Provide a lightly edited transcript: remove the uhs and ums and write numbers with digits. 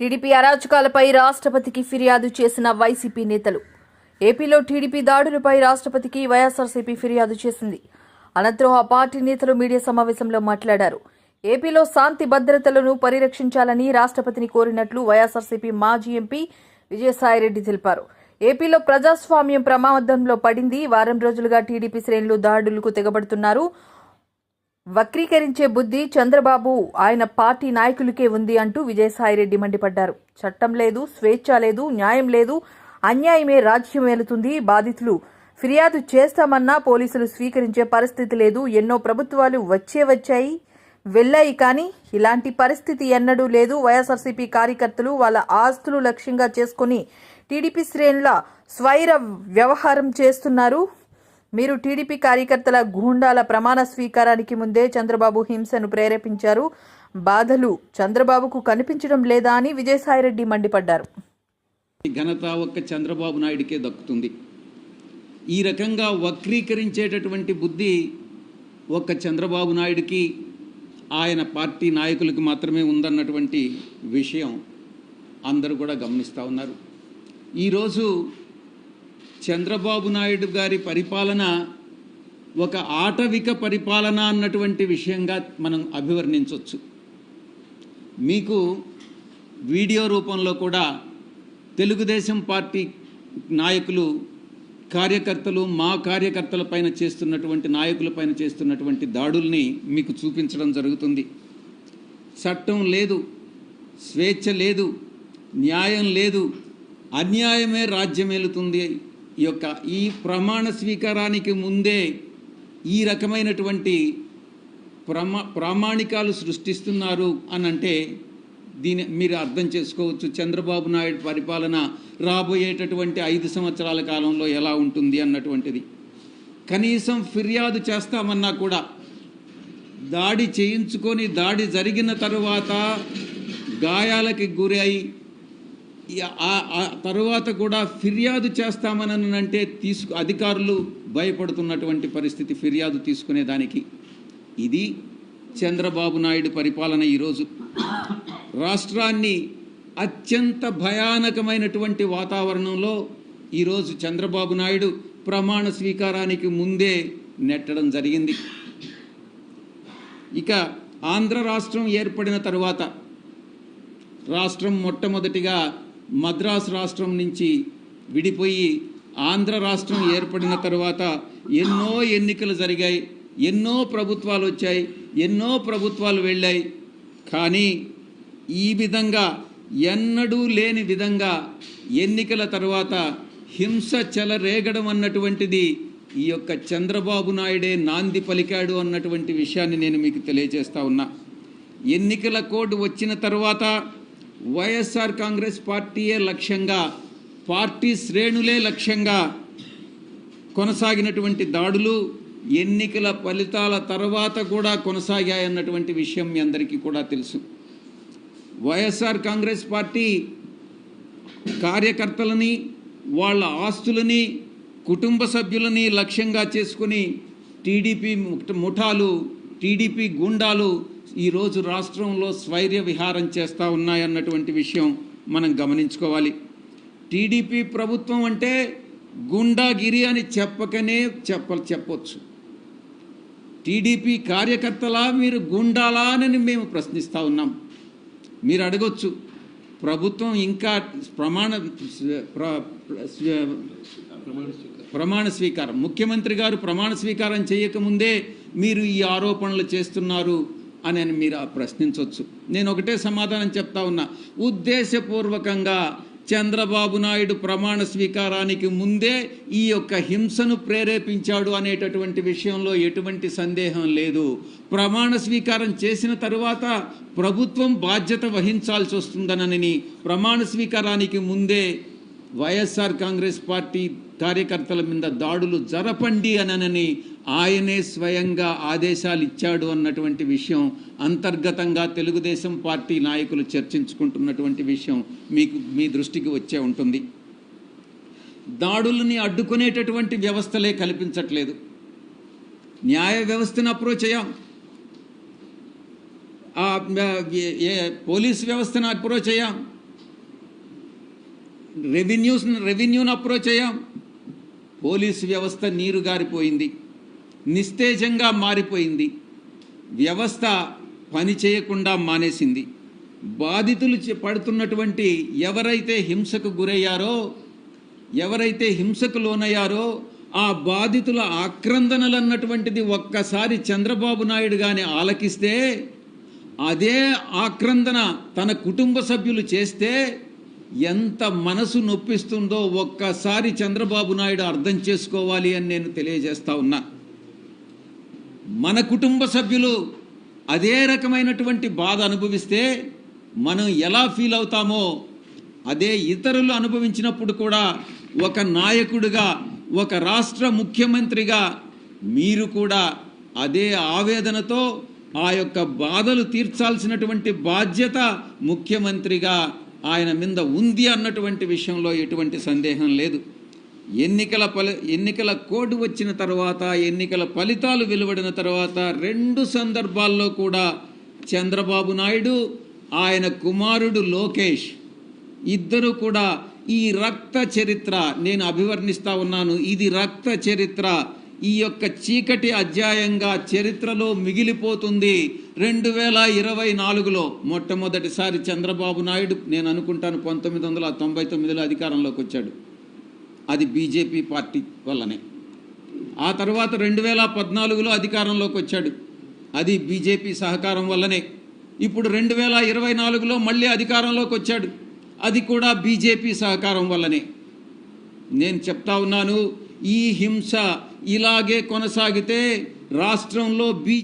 TDP అరాచకాలపై రాష్ట్రపతికి ఫిర్యాదు చేసిన వైసీపీ నేతలు. ఏపీలో టీడీపీ దాడులపై రాష్ట్రపతికి వైఎస్ఆర్సీపీ ఫిర్యాదు చేసింది. అనంతరం ఆ పార్టీ నేతలు మీడియా సమావేశంలో మాట్లాడారు. ఏపీలో శాంతి భద్రతలను పరిరక్షించాలని రాష్ట్రపతిని కోరినట్లు వైఎస్ఆర్సీపీ మాజీ ఎంపీ విజయసాయిరెడ్డి తెలిపారు. ఏపీలో ప్రజాస్వామ్యం ప్రమాదంలో పడింది. వారం రోజులుగా టీడీపీ శ్రేణులు దాడులకు తెగబడుతున్నారు. వక్రీకరించే బుద్ధి చంద్రబాబు ఆయన పార్టీ నాయకులకే ఉంది అంటూ విజయసాయిరెడ్డి మండిపడ్డారు. చట్టం లేదు, స్వేచ్ఛ లేదు, న్యాయం లేదు, అన్యాయమే రాజ్యం ఏలుతుంది. బాధితులు ఫిర్యాదు చేస్తామన్నా పోలీసులు స్వీకరించే పరిస్థితి లేదు. ఎన్నో ప్రభుత్వాలు వచ్చాయి వెళ్ళాయి, కానీ ఇలాంటి పరిస్థితి ఎన్నడూ లేదు. వైఎస్ఆర్సీపీ కార్యకర్తలు వాళ్ళ ఆస్తులు లక్ష్యంగా చేసుకుని టీడీపీ శ్రేణుల స్వైర వ్యవహారం చేస్తున్నారు. మీరు టీడీపీ కార్యకర్తల గూండాల ప్రమాణ స్వీకారానికి ముందే చంద్రబాబు హింసను ప్రేరేపించారు. బాధలు చంద్రబాబుకు కనిపించడం లేదా అని విజయసాయిరెడ్డి మండిపడ్డారు. ఘనత ఒక్క చంద్రబాబు నాయుడికే దక్కుతుంది. ఈ రకంగా వక్రీకరించేటటువంటి బుద్ధి ఒక్క చంద్రబాబు నాయుడికి, ఆయన పార్టీ నాయకులకు మాత్రమే ఉందన్నటువంటి విషయం అందరూ కూడా గమనిస్తూ ఉన్నారు. ఈరోజు చంద్రబాబు నాయుడు గారి పరిపాలన ఒక ఆటవిక పరిపాలన అన్నటువంటి విషయంగా మనం అభివర్ణించవచ్చు. మీకు వీడియో రూపంలో కూడా తెలుగుదేశం పార్టీ నాయకులు, కార్యకర్తలు, మా కార్యకర్తల పైన చేస్తున్నటువంటి, నాయకుల పైన చేస్తున్నటువంటి దాడుల్ని మీకు చూపించడం జరుగుతుంది. చట్టం లేదు, స్వేచ్ఛ లేదు, న్యాయం లేదు, అన్యాయమే రాజ్యమేలుతుంది. ఈ ప్రమాణ స్వీకారానికి ముందే ఈ రకమైనటువంటి ప్రామాణికాలు సృష్టిస్తున్నారు అని అంటే దీని మీరు అర్థం చేసుకోవచ్చు చంద్రబాబు నాయుడు పరిపాలన రాబోయేటటువంటి 5 సంవత్సరాల కాలంలో ఎలా ఉంటుంది అన్నటువంటిది. కనీసం ఫిర్యాదు చేస్తామన్నా కూడా దాడి చేయించుకొని, దాడి జరిగిన తరువాత గాయాలకి గురై తరువాత కూడా ఫిర్యాదు చేస్తామనంటే అధికారులు భయపడుతున్నటువంటి పరిస్థితి ఫిర్యాదు తీసుకునేదానికి. ఇది చంద్రబాబు నాయుడు పరిపాలన. ఈరోజు రాష్ట్రాన్ని అత్యంత భయానకమైనటువంటి వాతావరణంలో ఈరోజు చంద్రబాబు నాయుడు ప్రమాణ స్వీకారానికి ముందే నెట్టడం జరిగింది. ఇక ఆంధ్ర రాష్ట్రం ఏర్పడిన తరువాత రాష్ట్రం మొట్టమొదటిగా మద్రాసు రాష్ట్రం నుంచి విడిపోయి ఆంధ్ర రాష్ట్రం ఏర్పడిన తర్వాత ఎన్నో ఎన్నికలు జరిగాయి, ఎన్నో ప్రభుత్వాలు వచ్చాయి, ఎన్నో ప్రభుత్వాలు వెళ్ళాయి. కానీ ఈ విధంగా ఎన్నడూ లేని విధంగా ఎన్నికల తర్వాత హింస చెలరేగడం అన్నటువంటిది ఈ యొక్క చంద్రబాబు నాయుడే నాంది పలికాడు అన్నటువంటి విషయాన్ని నేను మీకు తెలియజేస్తా ఉన్నా. ఎన్నికల కోడ్ వచ్చిన తర్వాత వైఎస్ఆర్ కాంగ్రెస్ పార్టీయే లక్ష్యంగా, పార్టీ శ్రేణులే లక్ష్యంగా కొనసాగినటువంటి దాడులు ఎన్నికల ఫలితాల తర్వాత కూడా కొనసాగాయన్నటువంటి విషయం మీ అందరికీ కూడా తెలుసు. వైఎస్ఆర్ కాంగ్రెస్ పార్టీ కార్యకర్తలని, వాళ్ళ ఆస్తులని, కుటుంబ సభ్యులని లక్ష్యంగా చేసుకుని టీడీపీ ముఠాలు, టీడీపీ గుండాలు ఈరోజు రాష్ట్రంలో స్వైర్య విహారం చేస్తూ ఉన్నాయన్నటువంటి విషయం మనం గమనించుకోవాలి. టీడీపీ ప్రభుత్వం అంటే గుండాగిరి అని చెప్పొచ్చు. టీడీపీ కార్యకర్తలా, మీరు గుండాలా అని మేము ప్రశ్నిస్తూ ఉన్నాం. మీరు అడగొచ్చు, ప్రభుత్వం ఇంకా ప్రమాణ స్వీకారం, ముఖ్యమంత్రి గారు ప్రమాణ స్వీకారం చేయకముందే మీరు ఈ ఆరోపణలు చేస్తున్నారు అని మీరు ప్రశ్నించవచ్చు. నేను ఒకటే సమాధానం చెప్తా ఉన్నా, ఉద్దేశపూర్వకంగా చంద్రబాబు నాయుడు ప్రమాణ స్వీకారానికి ముందే ఈ యొక్క హింసను ప్రేరేపించాడు అనేటటువంటి విషయంలో ఎటువంటి సందేహం లేదు. ప్రమాణ స్వీకారం చేసిన తరువాత ప్రభుత్వం బాధ్యత వహించాల్సి వస్తుందనని ప్రమాణ స్వీకారానికి ముందే వైఎస్ఆర్ కాంగ్రెస్ పార్టీ కార్యకర్తల మీద దాడులు జరపండి అనని ఆయనే స్వయంగా ఆదేశాలు ఇచ్చాడు అన్నటువంటి విషయం అంతర్గతంగా తెలుగుదేశం పార్టీ నాయకులు చర్చించుకుంటున్నటువంటి విషయం మీ దృష్టికి వచ్చే ఉంటుంది. దాడులని అడ్డుకునేటటువంటి వ్యవస్థలే కల్పించట్లేదు. న్యాయ వ్యవస్థను అప్రోచ్ అయ్యాం, పోలీస్ వ్యవస్థను అప్రోచ్ అయ్యాం, రెవెన్యూను అప్రోచ్ అయ్యాం. పోలీసు వ్యవస్థ నీరు గారిపోయింది, నిస్తేజంగా మారిపోయింది, వ్యవస్థ పని చేయకుండా మానేసింది. బాధితులు పడుతున్నటువంటి ఎవరైతే హింసకు గురయ్యారో, ఎవరైతే హింసకు లోనయ్యారో ఆ బాధితుల ఆక్రందనలు అన్నటువంటిది ఒక్కసారి చంద్రబాబు నాయుడు గాని ఆలకిస్తే, అదే ఆక్రందన తన కుటుంబ సభ్యులు చేస్తే ఎంత మనసు నొప్పిస్తుందో ఒక్కసారి చంద్రబాబు నాయుడు అర్థం చేసుకోవాలి అని నేను తెలియజేస్తా ఉన్నా. మన కుటుంబ సభ్యులు అదే రకమైనటువంటి బాధ అనుభవిస్తే మనం ఎలా ఫీల్ అవుతామో అదే ఇతరులు అనుభవించినప్పుడు కూడా ఒక నాయకుడిగా, ఒక రాష్ట్ర ముఖ్యమంత్రిగా మీరు కూడా అదే ఆవేదనతో ఆ యొక్క బాధలు తీర్చాల్సినటువంటి బాధ్యత ముఖ్యమంత్రిగా ఆయన మీద ఉంది అన్నటువంటి విషయంలో ఎటువంటి సందేహం లేదు. ఎన్నికల కోడ్ వచ్చిన తర్వాత, ఎన్నికల ఫలితాలు వెలువడిన తర్వాత 2 సందర్భాల్లో కూడా చంద్రబాబు నాయుడు, ఆయన కుమారుడు లోకేష్ ఇద్దరు కూడా ఈ రక్త చరిత్ర నేను అభివర్ణిస్తా ఉన్నాను. ఇది రక్త చరిత్ర, ఈ యొక్క చీకటి అధ్యాయంగా చరిత్రలో మిగిలిపోతుంది. 2024లో మొట్టమొదటిసారి చంద్రబాబు నాయుడు, నేను అనుకుంటాను 1999లో అధికారంలోకి వచ్చాడు. అది బీజేపీ పార్టీ వల్లనే. ఆ తర్వాత 2014లో అధికారంలోకి వచ్చాడు. అది బీజేపీ సహకారం వల్లనే. ఇప్పుడు 2024లో మళ్ళీ అధికారంలోకి వచ్చాడు. అది కూడా బీజేపీ సహకారం వల్లనే. నేను చెప్తా ఉన్నాను, ఈ హింస ఇలాగే కొనసాగితే రాష్ట్రంలో